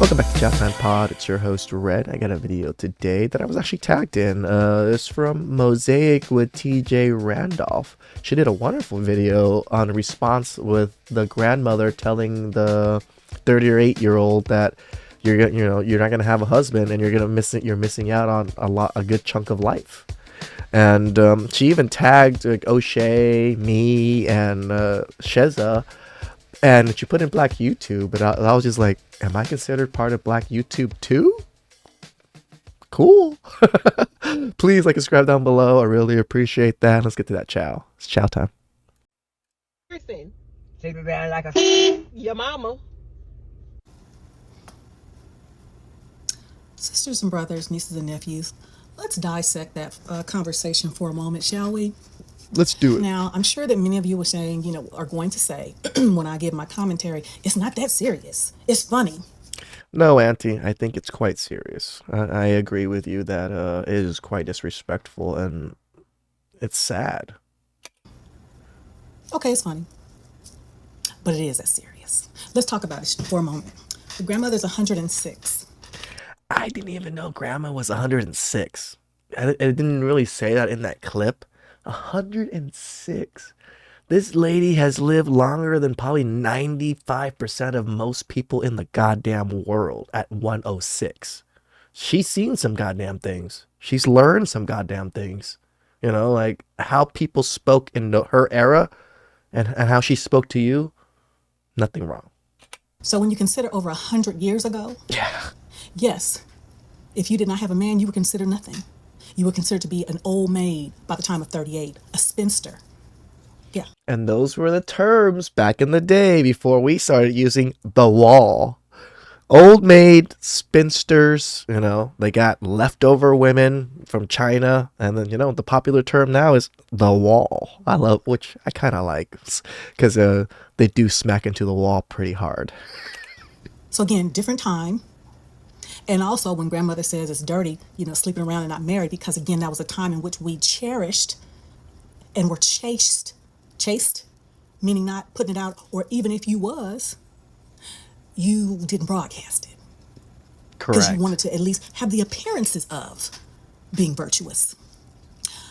Welcome back to TheChowTimePod. It's your host, Red. I got a video today that I was actually tagged in. It's from Mosaic with TJ Randolph. She did a wonderful video on a response with the grandmother telling the 38-year-old that you're not gonna have a husband and you're missing out on a good chunk of life. And she even tagged like O'Shea, me, and Sheza. And she put in Black YouTube, but I was just like, am I considered part of Black YouTube too? Cool. Please like and subscribe down below. I really appreciate that. Let's get to that chow. It's chow time. Person, take it down like a your mama. Sisters and brothers, nieces and nephews, let's dissect that conversation for a moment, shall we? Let's do it. Now, I'm sure that many of you are saying, are going to say, when I give my commentary, it's not that serious. It's funny. No, Auntie, I think it's quite serious. I agree with you that it is quite disrespectful and it's sad. Okay, it's funny. But it is that serious. Let's talk about it for a moment. The grandmother's 106. I didn't even know Grandma was 106. I didn't really say that in that clip. 106. This lady has lived longer than probably 95% of most people in the goddamn world at 106. She's seen some goddamn things. She's learned some goddamn things. Like how people spoke in her era and how she spoke to you, nothing wrong. So when you consider over 100 years ago, Yeah. yes, if you did not have a man, you were considered nothing. You were considered to be an old maid by the time of 38, a spinster. Yeah. And those were the terms back in the day before we started using the wall. Old maid, spinsters, they got leftover women from China. And then, the popular term now is the wall. Which I kind of like because they do smack into the wall pretty hard. So again, different time. And also when grandmother says it's dirty, sleeping around and not married, because again, that was a time in which we cherished and were chaste, meaning not putting it out, or even if you was, you didn't broadcast it. Because Correct. you wanted to at least have the appearances of being virtuous.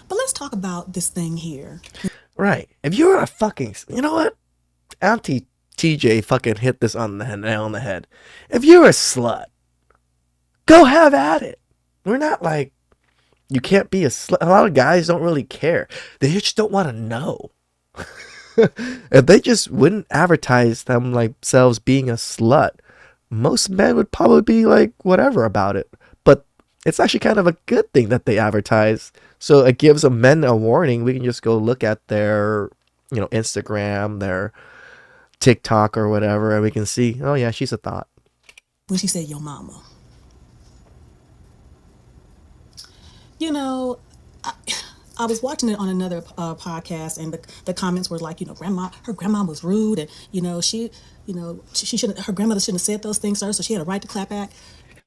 But let's talk about this thing here. Right. If you're a fucking, you know what? Auntie TJ fucking hit this on the nail on the head. If you're a slut, go have at it. We're not like, you can't be a slut. A lot of guys don't really care. They just don't want to know. If they just wouldn't advertise themselves being a slut, most men would probably be like whatever about it. But it's actually kind of a good thing that they advertise. So it gives a men a warning. We can just go look at their, Instagram, their TikTok or whatever, and we can see, oh yeah, she's a thought. When she said, yo mama. I was watching it on another podcast, and the comments were like, her grandma was rude, and she shouldn't, her grandmother shouldn't have said those things to her, so she had a right to clap back.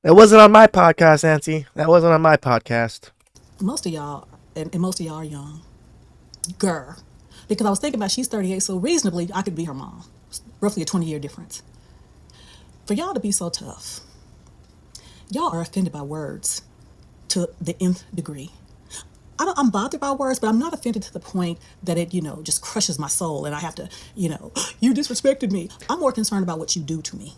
That wasn't on my podcast, Auntie. That wasn't on my podcast. Most of y'all, and most of y'all are young, girl, because I was thinking about she's 38, so reasonably I could be her mom, roughly a 20-year difference. For y'all to be so tough, y'all are offended by words to the nth degree. I'm bothered by words, but I'm not offended to the point that it, just crushes my soul and I have to, you disrespected me. I'm more concerned about what you do to me.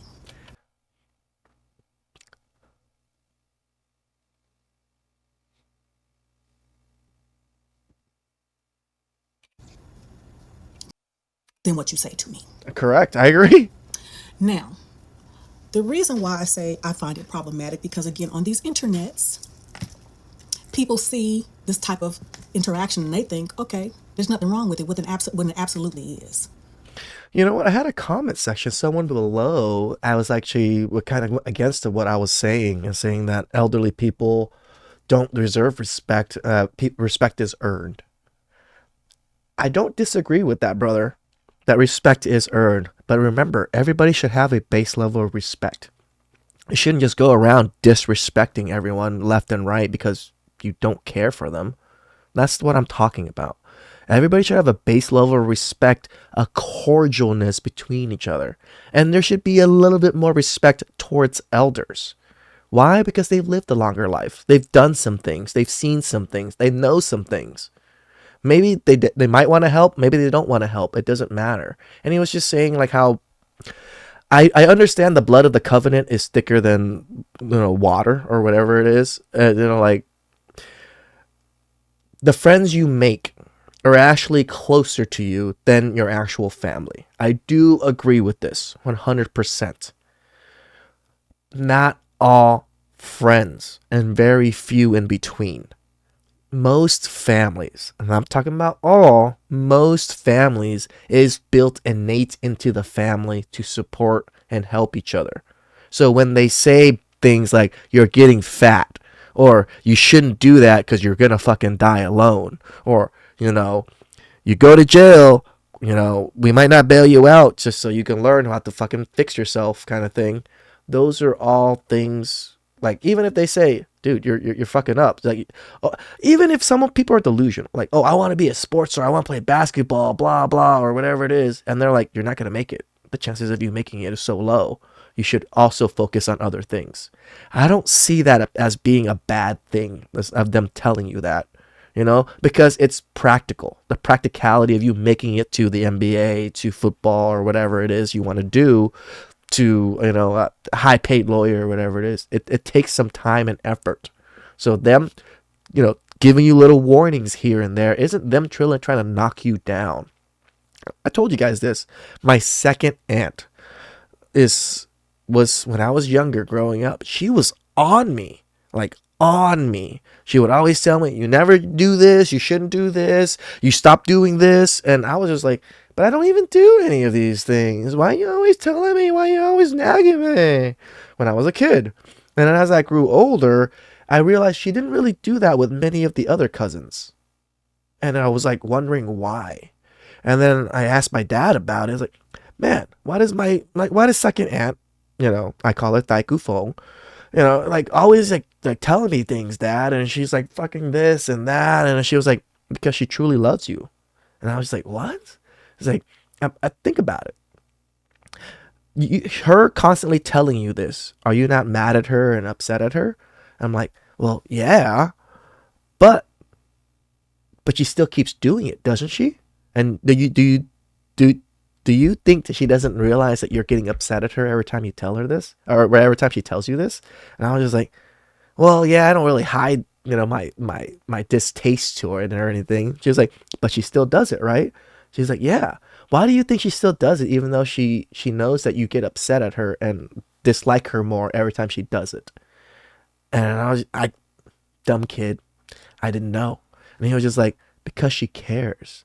Than what you say to me. Correct. I agree. Now, the reason why I say I find it problematic, because again, on these internets, people see this type of interaction and they think, okay, there's nothing wrong with it, when it absolutely is. You know what? I had a comment section. Someone below, I was actually kind of against what I was saying, and saying that elderly people don't deserve respect. Respect is earned. I don't disagree with that, brother. That respect is earned. But remember, everybody should have a base level of respect. You shouldn't just go around disrespecting everyone left and right because you don't care for them. That's what I'm talking about. Everybody should have a base level of respect, a cordialness between each other. And there should be a little bit more respect towards elders. Why? Because they've lived a longer life. They've done some things. They've seen some things. They know some things. Maybe they might want to help. Maybe they don't want to help. It doesn't matter. And he was just saying like how I understand the blood of the covenant is thicker than water or whatever it is. Like the friends you make are actually closer to you than your actual family. I do agree with this 100%. Not all friends and very few in between. Most families, and I'm talking about all, most families is built innate into the family to support and help each other. So when they say things like you're getting fat, or you shouldn't do that because you're gonna fucking die alone, or you go to jail, we might not bail you out just so you can learn how to fucking fix yourself, kind of thing. Those are all things, like, even if they say, dude, you're fucking up. Like, even if some people are delusional, like, oh, I want to be a sports star, I want to play basketball, blah blah, or whatever it is, and they're like, you're not gonna make it. The chances of you making it is so low. You should also focus on other things. I don't see that as being a bad thing of them telling you that, because it's practical. The practicality of you making it to the NBA, to football, or whatever it is you want to do, to a high paid lawyer or whatever it is, it takes some time and effort. So them giving you little warnings here and there isn't them trying to knock you down. I told you guys this. My second aunt was when I was younger, growing up, she was on me, like on me. She would always tell me, you never do this, you shouldn't do this, you stop doing this. And I was just like, but I don't even do any of these things. Why are you always telling me? Why are you always nagging me? When I was a kid. And then as I grew older, I realized she didn't really do that with many of the other cousins. And I was like wondering why. And then I asked my dad about it. I was like, man, why does second aunt, I call her Tai Fong, like always like telling me things, dad, and she's like fucking this and that, and she was like, because she truly loves you. And I was like, what? It's like, I think about it. Her constantly telling you this, are you not mad at her and upset at her? I'm like, well, yeah, but she still keeps doing it, doesn't she? And do you think that she doesn't realize that you're getting upset at her every time you tell her this, or every time she tells you this? And I was just like, well, yeah, I don't really hide, my distaste to it or anything. She was like, but she still does it, right? She's like, yeah. Why do you think she still does it, even though she knows that you get upset at her and dislike her more every time she does it? And I dumb kid, I didn't know. And he was just like, because she cares.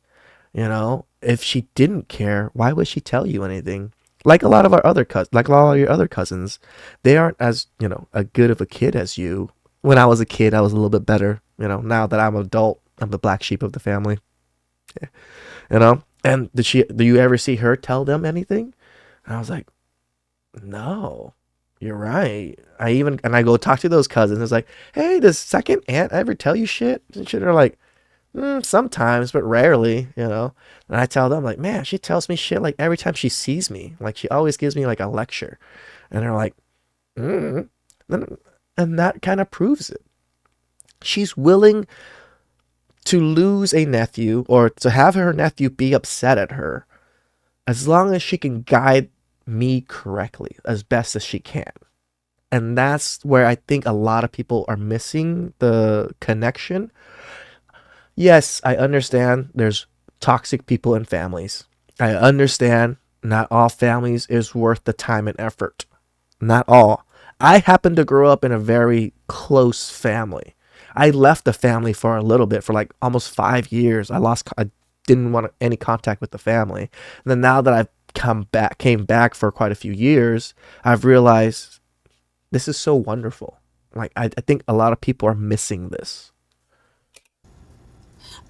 If she didn't care, why would she tell you anything? Like a lot of your other cousins, they aren't as a good of a kid as you. When I was a kid, I was a little bit better. Now that I'm an adult, I'm the black sheep of the family. And do you ever see her tell them anything? And I was like, no, you're right. I go talk to those cousins. It's like, hey, does second aunt ever tell you shit? And shit, they're like, sometimes, but rarely, And I tell them, like, man, she tells me shit like every time she sees me. Like, she always gives me like a lecture. And they're like, mm. And that kind of proves it. She's willing to lose a nephew or to have her nephew be upset at her as long as she can guide me correctly as best as she can. And that's where I think a lot of people are missing the connection. Yes, I understand there's toxic people in families. I understand not all families is worth the time and effort. Not all. I happen to grow up in a very close family. I left the family for a little bit, for like almost 5 years. I didn't want any contact with the family. And then now that I've came back for quite a few years, I've realized this is so wonderful. Like, I think a lot of people are missing this.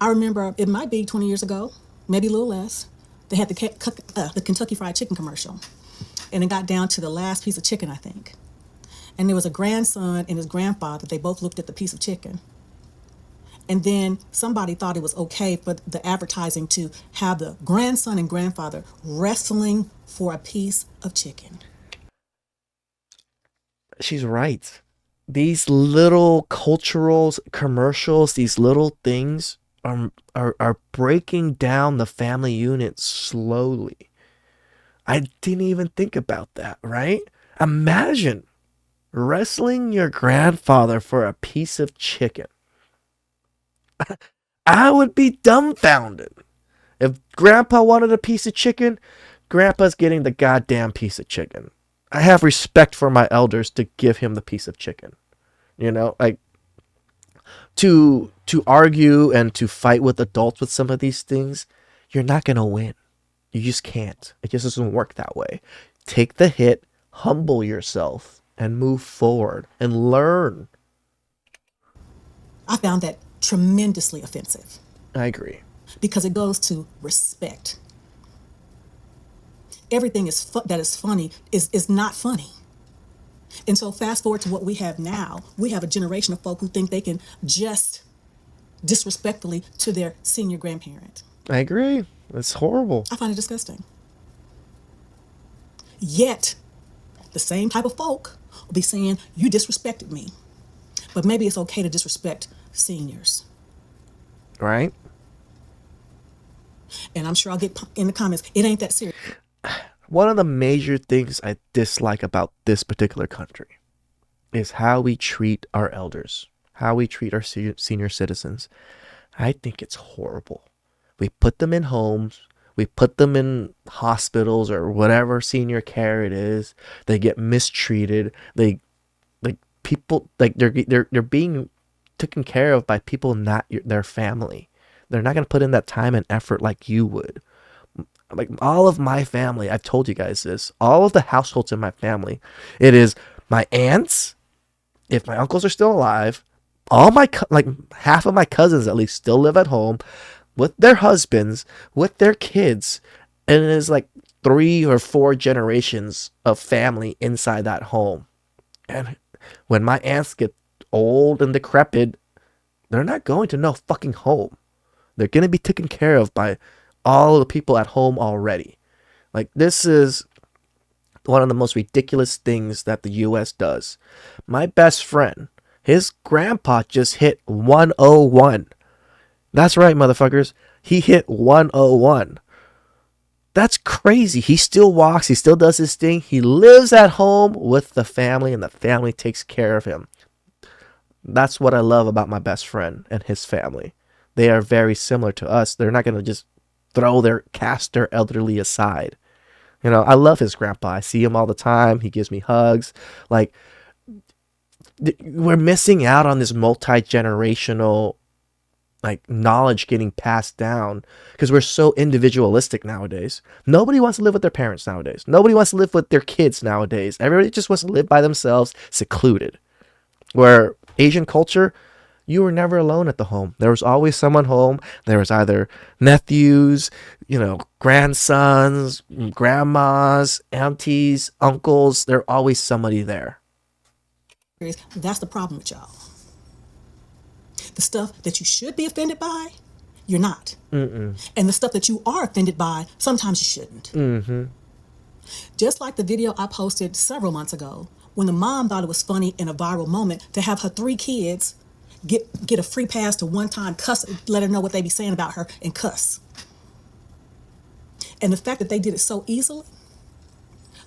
I remember it might be 20 years ago, maybe a little less. They had the Kentucky Fried Chicken commercial, and it got down to the last piece of chicken, I think. And there was a grandson and his grandfather. They both looked at the piece of chicken, And then somebody thought it was okay for the advertising to have the grandson and grandfather wrestling for a piece of chicken. She's right. These little cultural commercials, these little things are breaking down the family unit slowly. I didn't even think about that, right? Imagine wrestling your grandfather for a piece of chicken. I would be dumbfounded. If grandpa wanted a piece of chicken, grandpa's getting the goddamn piece of chicken. I have respect for my elders to give him the piece of chicken. You know, like to argue and to fight with adults with some of these things, you're not going to win. You just can't. It just doesn't work that way. Take the hit, humble yourself, and move forward and learn. I found that tremendously offensive I agree. because it goes to respect. Everything that is funny is not funny. And so fast forward to what we have now, we have a generation of folk who think they can just disrespectfully to their senior grandparent. I agree. It's horrible. I find it disgusting. Yet, the same type of folk will be saying, you disrespected me. But maybe it's okay to disrespect seniors. Right? And I'm sure I'll get in the comments, it ain't that serious. One of the major things I dislike about this particular country is how we treat our elders, how we treat our senior citizens. I think it's horrible. We put them in homes, we put them in hospitals or whatever senior care it is. They get mistreated. They like people like they're being taken care of by people not their family. They're not going to put in that time and effort like you would. Like all of my family, I've told you guys this, all of the households in my family, it is my aunts, if my uncles are still alive, all my like half of my cousins at least still live at home with their husbands, with their kids, and it is like 3 or 4 generations of family inside that home. And when my aunts get old and decrepit, they're not going to no fucking home. They're going to be taken care of by all the people at home already. Like, this is one of the most ridiculous things that the US does. My best friend, his grandpa just hit 101. That's right, motherfuckers. He hit 101. That's crazy. He still walks. He still does his thing. He lives at home with the family, and the family takes care of him. That's what I love about my best friend and his family. They are very similar to us. They're not going to just cast their elderly aside. You know, I love his grandpa. I see him all the time. He gives me hugs. Like, we're missing out on this multi-generational like knowledge getting passed down because we're so individualistic nowadays. Nobody wants to live with their parents nowadays. Nobody wants to live with their kids nowadays. Everybody just wants to live by themselves, secluded. Where Asian culture, you were never alone at the home. There was always someone home. There was either nephews, grandsons, grandmas, aunties, uncles. There's always somebody there. That's the problem with y'all. The stuff that you should be offended by, you're not. And the stuff that you are offended by, sometimes you shouldn't. Just like the video I posted several months ago, when the mom thought it was funny in a viral moment to have her 3 kids get a free pass to one time cuss, let her know what they be saying about her and cuss. And the fact that they did it so easily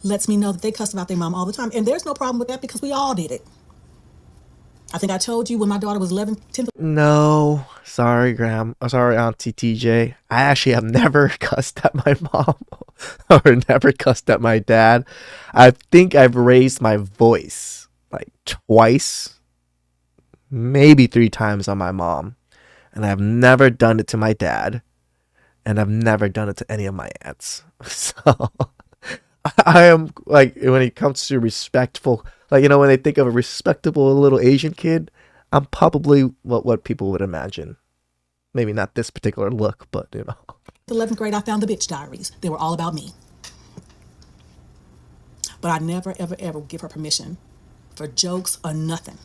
lets me know that they cuss about their mom all the time. And there's no problem with that because we all did it. I think I told you when my daughter was 11, 10. No, sorry, sorry, Auntie TJ. I actually have never cussed at my mom or never cussed at my dad. I think I've raised my voice like twice, maybe 3 times on my mom. And I've never done it to my dad. And I've never done it to any of my aunts. So I am like, when it comes to respectful, like, when they think of a respectable little Asian kid, I'm probably what people would imagine. Maybe not this particular look, but The 11th grade, I found the bitch diaries. They were all about me. But I never, ever, ever give her permission for jokes or nothing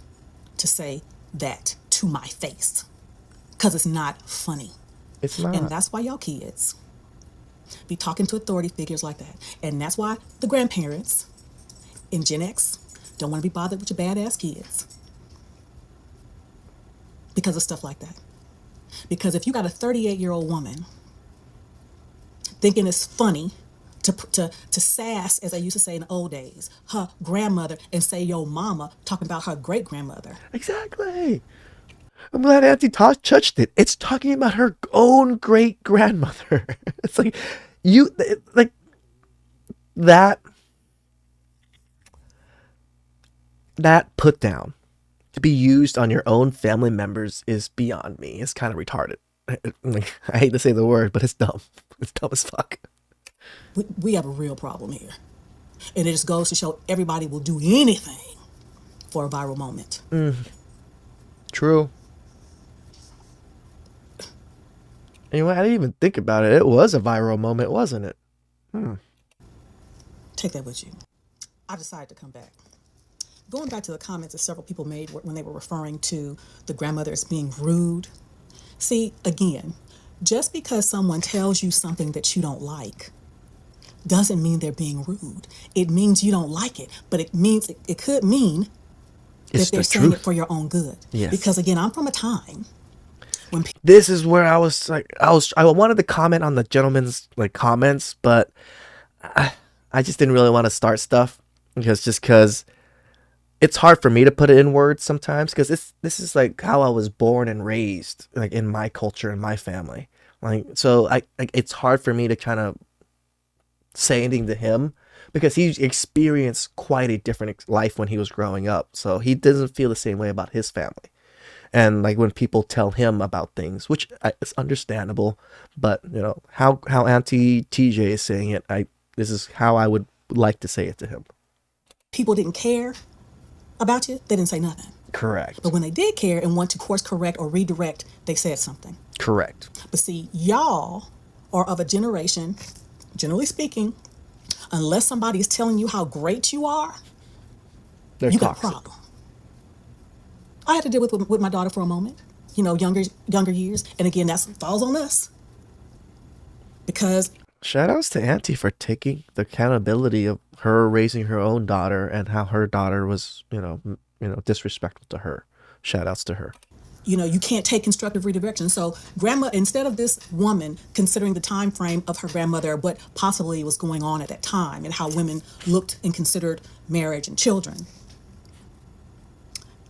to say that to my face. because it's not funny. It's And not. that's why y'all kids be talking to authority figures like that. And that's why the grandparents in Gen X don't want to be bothered with your badass kids because of stuff like that. Because if you got a 38-year-old woman thinking it's funny to sass, as I used to say in the old days, her grandmother and say yo mama, talking about her great grandmother. Exactly. I'm glad Auntie touched it. It's talking about her own great grandmother. It's like like that put down to be used on your own family members is beyond me. It's kind of retarded. I hate to say the word, but it's dumb. It's dumb as fuck. We have a real problem here. And it just goes to show everybody will do anything for a viral moment. True. Anyway, I didn't even think about it. It was a viral moment, wasn't it? Take that with you. I decided to come back. Going back to the comments that several people made when they were referring to the grandmother as being rude. See, again, just because someone tells you something that you don't like doesn't mean they're being rude. It means you don't like it, but it means it could mean It's that they're the saying truth. it for your own good. Yes. Because again, I'm from a time when This is where I was like, I wanted to comment on the gentleman's like comments, but I just didn't really want to start stuff because it's hard for me to put it in words sometimes because this is like how I was born and raised, like in my culture and my family. Like, so it's hard for me to kind of say anything to him because he experienced quite a different life when he was growing up. So he doesn't feel the same way about his family. And like when people tell him about things, which is understandable, but you know how Auntie TJ is saying it, this is how I would like to say it to him. people didn't care about you, they didn't say nothing. Correct. But when they did care and want to course correct or redirect, they said something. Correct. But see, y'all are of a generation, generally speaking, unless somebody is telling you how great you are, They're you toxic. got a problem. I had to deal with my daughter for a moment, younger years. And again, that falls on us. Because Shout outs to Auntie for taking the accountability of her raising her own daughter and how her daughter was, disrespectful to her. Shout outs to her. you can't take constructive redirection. So grandma, instead of this woman considering the time frame of her grandmother, what possibly was going on at that time and how women looked and considered marriage and children,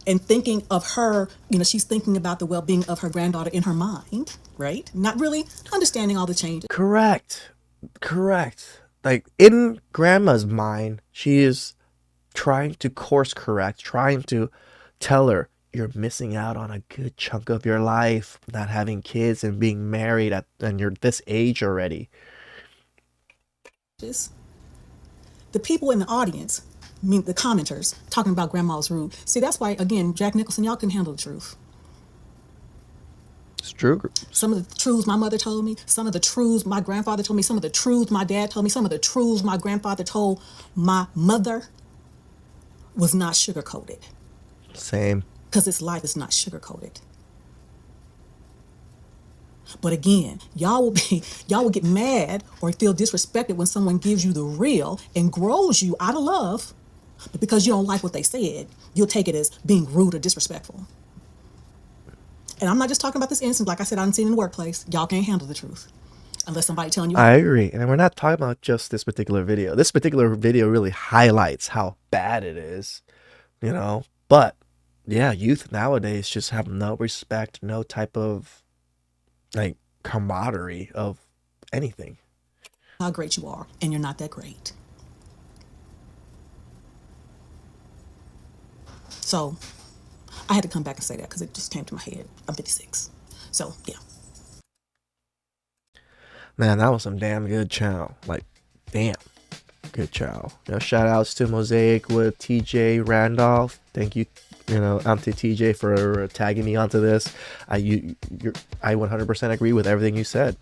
and thinking of her, she's thinking about the well-being of her granddaughter in her mind, right? Not really understanding all the changes. Correct. Like in grandma's mind, she is trying to course correct, trying to tell her you're missing out on a good chunk of your life, not having kids and being married and you're this age already. The people in the audience, the commenters, talking about grandma's rude. See, that's why, again, Jack Nicholson, y'all can handle the truth. It's true. Some of the truths my mother told me, some of the truths my grandfather told me, some of the truths my dad told me, some of the truths my grandfather told my mother was not sugar-coated. Same. Because this life is not sugar-coated. But again, y'all will get mad or feel disrespected when someone gives you the real and grows you out of love, but because you don't like what they said, you'll take it as being rude or disrespectful. And I'm not just talking about this instance. Like I said, I've seen in the workplace. Y'all can't handle the truth unless somebody telling you. I agree. And we're not talking about just this particular video. This particular video really highlights how bad it is, But yeah, youth nowadays just have no respect, no type of like camaraderie of anything. How great you are, and you're not that great. So I had to come back and say that because it just came to my head. I'm 56. So, yeah. Man, that was some damn good chow. Like, damn. Good chow. Shout outs to Mosaic with TJ Randolph. Thank you, Auntie TJ for tagging me onto this. I 100% agree with everything you said.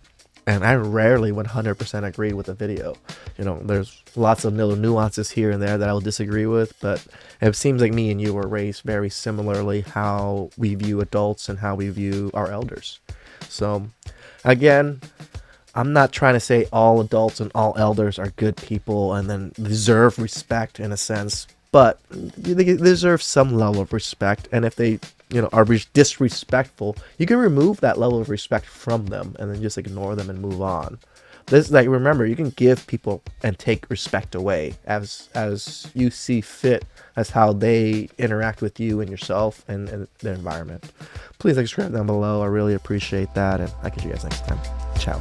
And I rarely 100% agree with a video. There's lots of little nuances here and there that I will disagree with, but it seems like me and you were raised very similarly how we view adults and how we view our elders. So, again, I'm not trying to say all adults and all elders are good people and then deserve respect in a sense, but they deserve some level of respect. And if they, are disrespectful, you can remove that level of respect from them and then just ignore them and move on. Remember, you can give people and take respect away as you see fit, as how they interact with you and yourself and their environment. Please subscribe down below. I really appreciate that, and I'll catch you guys next time. Ciao.